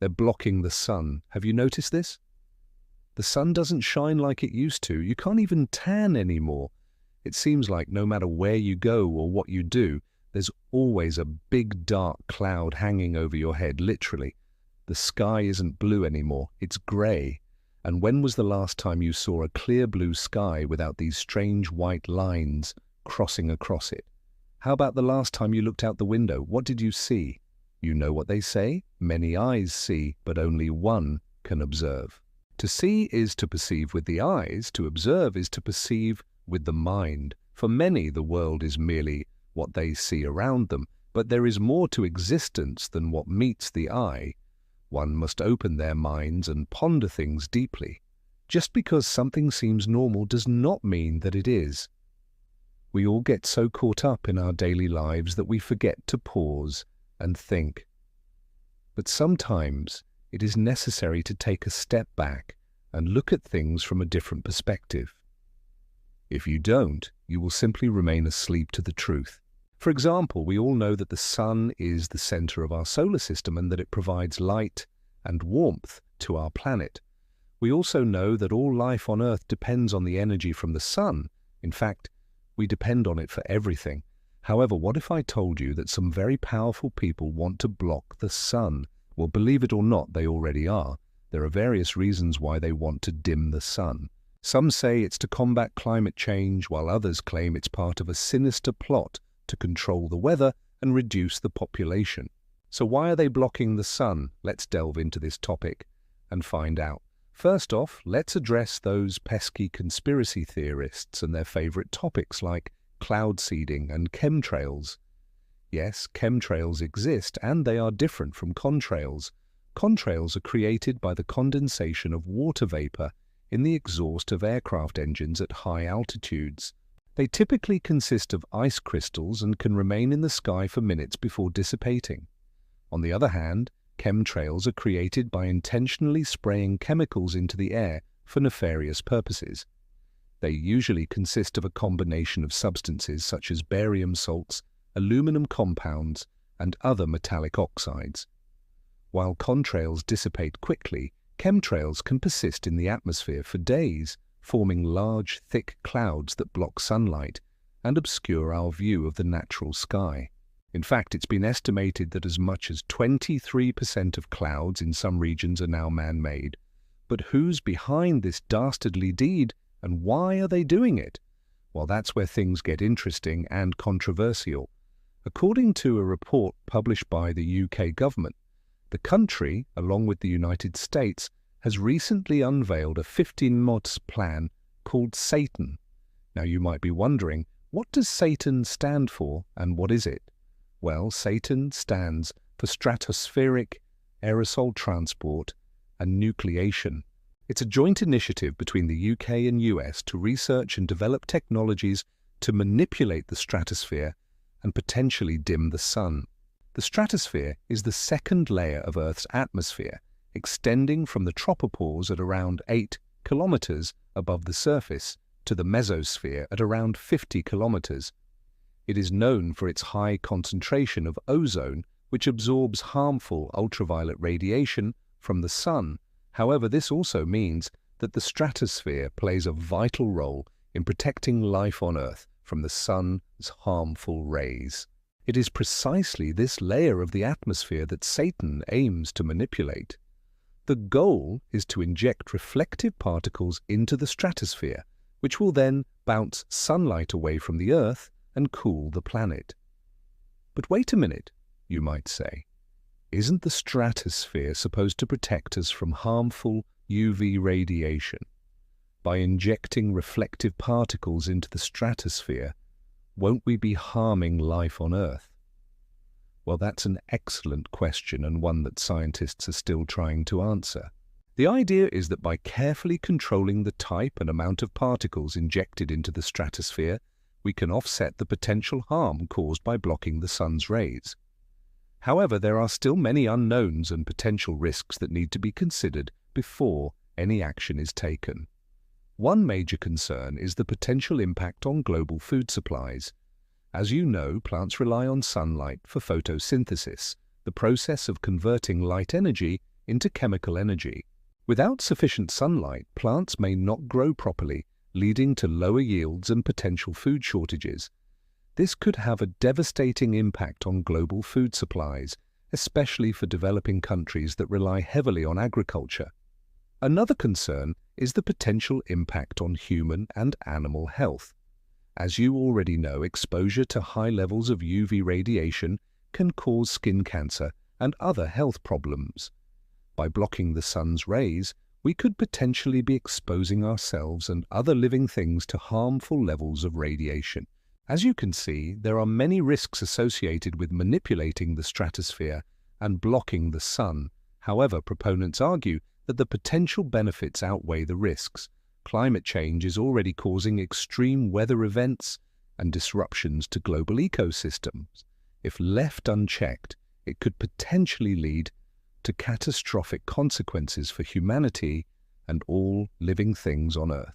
They're blocking the sun. Have you noticed this? The sun doesn't shine like it used to. You can't even tan anymore. It seems like no matter where you go or what you do, there's always a big dark cloud hanging over your head, literally. The sky isn't blue anymore, it's grey. And when was the last time you saw a clear blue sky without these strange white lines crossing across it? How about the last time you looked out the window? What did you see? You know what they say? Many eyes see, but only one can observe. To see is to perceive with the eyes, to observe is to perceive with the mind. For many, the world is merely what they see around them, but there is more to existence than what meets the eye. One must open their minds and ponder things deeply. Just because something seems normal does not mean that it is. We all get so caught up in our daily lives that we forget to pause and think. But sometimes it is necessary to take a step back and look at things from a different perspective. If you don't, you will simply remain asleep to the truth. For example, we all know that the sun is the center of our solar system and that it provides light and warmth to our planet. We also know that all life on Earth depends on the energy from the sun. In fact, we depend on it for everything. However, what if I told you that some very powerful people want to block the sun? Well, believe it or not, they already are. There are various reasons why they want to dim the sun. Some say it's to combat climate change, while others claim it's part of a sinister plot to control the weather and reduce the population. So why are they blocking the sun? Let's delve into this topic and find out. First off, let's address those pesky conspiracy theorists and their favorite topics like cloud seeding and chemtrails. Yes, chemtrails exist, and they are different from contrails. Contrails are created by the condensation of water vapor in the exhaust of aircraft engines at high altitudes. They typically consist of ice crystals and can remain in the sky for minutes before dissipating. On the other hand, chemtrails are created by intentionally spraying chemicals into the air for nefarious purposes. They usually consist of a combination of substances such as barium salts, aluminum compounds, and other metallic oxides. While contrails dissipate quickly, chemtrails can persist in the atmosphere for days, forming large, thick clouds that block sunlight and obscure our view of the natural sky. In fact, it's been estimated that as much as 23% of clouds in some regions are now man-made. But who's behind this dastardly deed, and why are they doing it? Well, that's where things get interesting and controversial. According to a report published by the UK government, the country, along with the United States, has recently unveiled a 15-month plan called SATAN. Now you might be wondering, what does SATAN stand for and what is it? Well, SATAN stands for Stratospheric Aerosol Transport and Nucleation. It's a joint initiative between the UK and US to research and develop technologies to manipulate the stratosphere and potentially dim the sun. The stratosphere is the second layer of Earth's atmosphere, extending from the tropopause at around 8 kilometers above the surface to the mesosphere at around 50 kilometers. It is known for its high concentration of ozone, which absorbs harmful ultraviolet radiation from the sun. However, this also means that the stratosphere plays a vital role in protecting life on Earth from the sun's harmful rays. It is precisely this layer of the atmosphere that Satan aims to manipulate. The goal is to inject reflective particles into the stratosphere, which will then bounce sunlight away from the Earth and cool the planet. But wait a minute, you might say. Isn't the stratosphere supposed to protect us from harmful UV radiation? By injecting reflective particles into the stratosphere, won't we be harming life on Earth? Well, that's an excellent question and one that scientists are still trying to answer. The idea is that by carefully controlling the type and amount of particles injected into the stratosphere, we can offset the potential harm caused by blocking the sun's rays. However, there are still many unknowns and potential risks that need to be considered before any action is taken. One major concern is the potential impact on global food supplies. As you know, plants rely on sunlight for photosynthesis, the process of converting light energy into chemical energy. Without sufficient sunlight, plants may not grow properly, leading to lower yields and potential food shortages. This could have a devastating impact on global food supplies, especially for developing countries that rely heavily on agriculture. Another concern is the potential impact on human and animal health. As you already know, exposure to high levels of UV radiation can cause skin cancer and other health problems. By blocking the sun's rays, we could potentially be exposing ourselves and other living things to harmful levels of radiation. As you can see, there are many risks associated with manipulating the stratosphere and blocking the sun. However, proponents argue that the potential benefits outweigh the risks. Climate change is already causing extreme weather events and disruptions to global ecosystems. If left unchecked, it could potentially lead to catastrophic consequences for humanity and all living things on Earth.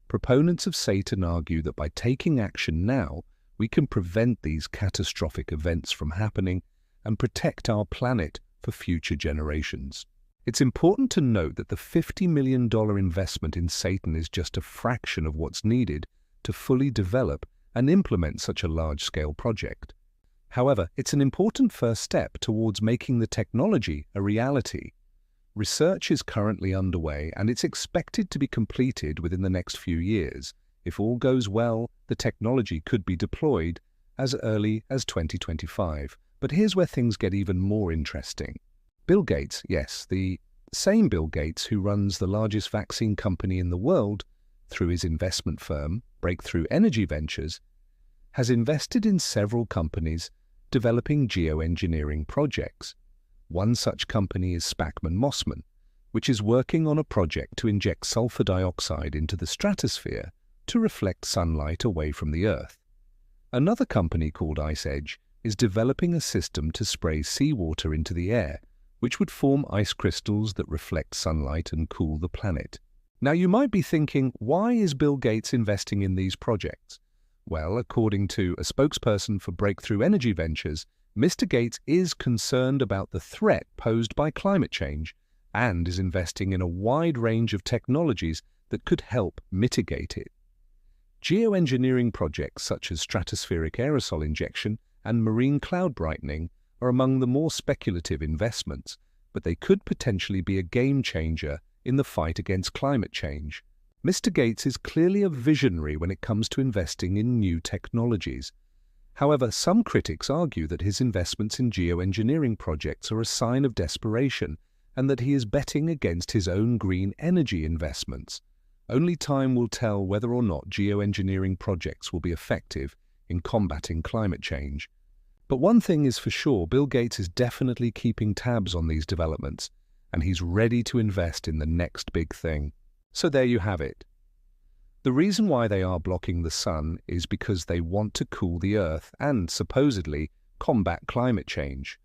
Proponents of Satan argue that by taking action now, we can prevent these catastrophic events from happening and protect our planet for future generations. It's important to note that the $50 million investment in Satan is just a fraction of what's needed to fully develop and implement such a large-scale project. However, it's an important first step towards making the technology a reality. Research is currently underway and it's expected to be completed within the next few years. If all goes well, the technology could be deployed as early as 2025. But here's where things get even more interesting. Bill Gates, yes, the same Bill Gates who runs the largest vaccine company in the world through his investment firm, Breakthrough Energy Ventures, has invested in several companies developing geoengineering projects. One such company is Spackman Mossman, which is working on a project to inject sulfur dioxide into the stratosphere to reflect sunlight away from the Earth. Another company called Ice Edge is developing a system to spray seawater into the air, which would form ice crystals that reflect sunlight and cool the planet. Now you might be thinking, why is Bill Gates investing in these projects? Well, according to a spokesperson for Breakthrough Energy Ventures, Mr. Gates is concerned about the threat posed by climate change and is investing in a wide range of technologies that could help mitigate it. Geoengineering projects such as stratospheric aerosol injection and marine cloud brightening are among the more speculative investments, but they could potentially be a game changer in the fight against climate change. Mr. Gates is clearly a visionary when it comes to investing in new technologies. However, some critics argue that his investments in geoengineering projects are a sign of desperation and that he is betting against his own green energy investments. Only time will tell whether or not geoengineering projects will be effective in combating climate change. But one thing is for sure, Bill Gates is definitely keeping tabs on these developments, and he's ready to invest in the next big thing. So there you have it. The reason why they are blocking the sun is because they want to cool the Earth and, supposedly, combat climate change.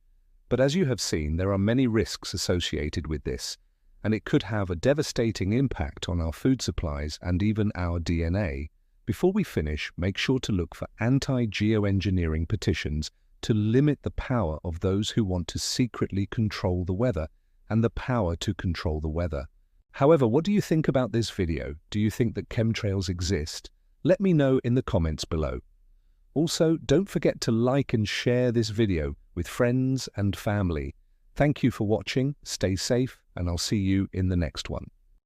But as you have seen, there are many risks associated with this, and it could have a devastating impact on our food supplies and even our DNA. Before we finish, make sure to look for anti-geoengineering petitions to limit the power of those who want to secretly control the weather and the power to control the weather. However, what do you think about this video? Do you think that chemtrails exist? Let me know in the comments below. Also, don't forget to like and share this video with friends and family. Thank you for watching, stay safe, and I'll see you in the next one.